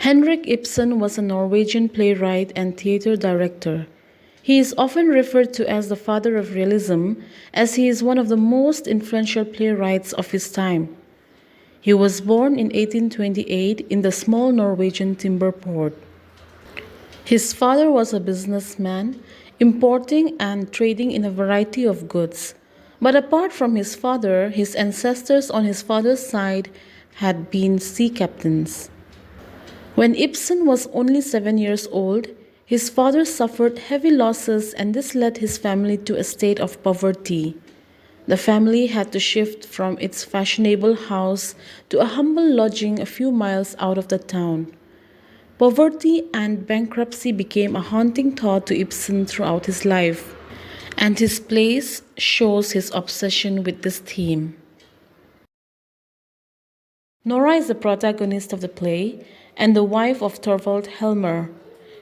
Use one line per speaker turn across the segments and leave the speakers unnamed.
Henrik Ibsen was a Norwegian playwright and theatre director. He is often referred to as the father of realism, as he is one of the most influential playwrights of his time. He was born in 1828 in the small Norwegian timber port. His father was a businessman, importing and trading in a variety of goods. But apart from his father, his ancestors on his father's side had been sea captains. When Ibsen was only 7 years old, his father suffered heavy losses, and this led his family to a state of poverty. The family had to shift from its fashionable house to a humble lodging a few miles out of the town. Poverty and bankruptcy became a haunting thought to Ibsen throughout his life, and his plays shows his obsession with this theme. Nora is the protagonist of the play and the wife of Torvald Helmer.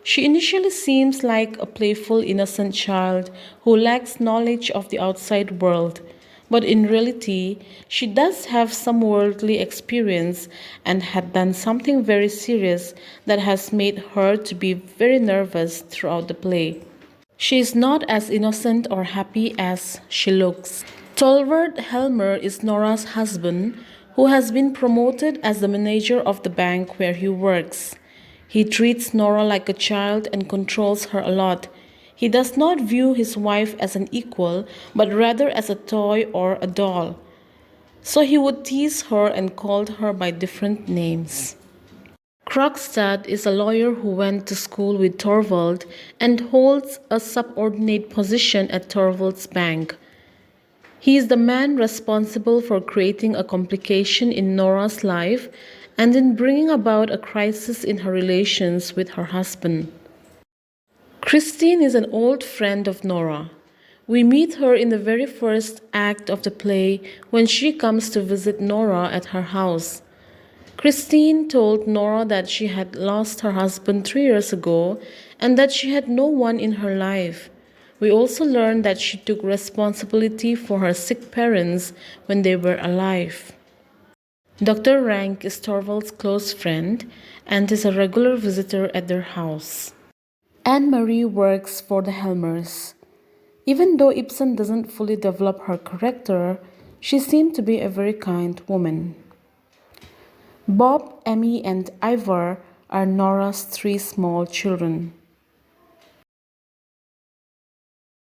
She initially seems like a playful, innocent child who lacks knowledge of the outside world, but in reality, she does have some worldly experience and had done something very serious that has made her to be very nervous throughout the play. She is not as innocent or happy as she looks. Tolvard Helmer is Nora's husband, who has been promoted as the manager of the bank where he works. He treats Nora like a child and controls her a lot. He does not view his wife as an equal, but rather as a toy or a doll. So he would tease her and called her by different names. Krogstad is a lawyer who went to school with Torvald and holds a subordinate position at Torvald's bank. He is the man responsible for creating a complication in Nora's life and in bringing about a crisis in her relations with her husband. Christine is an old friend of Nora. We meet her in the very first act of the play when she comes to visit Nora at her house. Christine told Nora that she had lost her husband 3 years ago and that she had no one in her life. We also learned that she took responsibility for her sick parents when they were alive. Dr. Rank is Torvald's close friend and is a regular visitor at their house. Anne-Marie works for the Helmers. Even though Ibsen doesn't fully develop her character, she seemed to be a very kind woman. Bob, Emmy, and Ivar are Nora's 3 small children.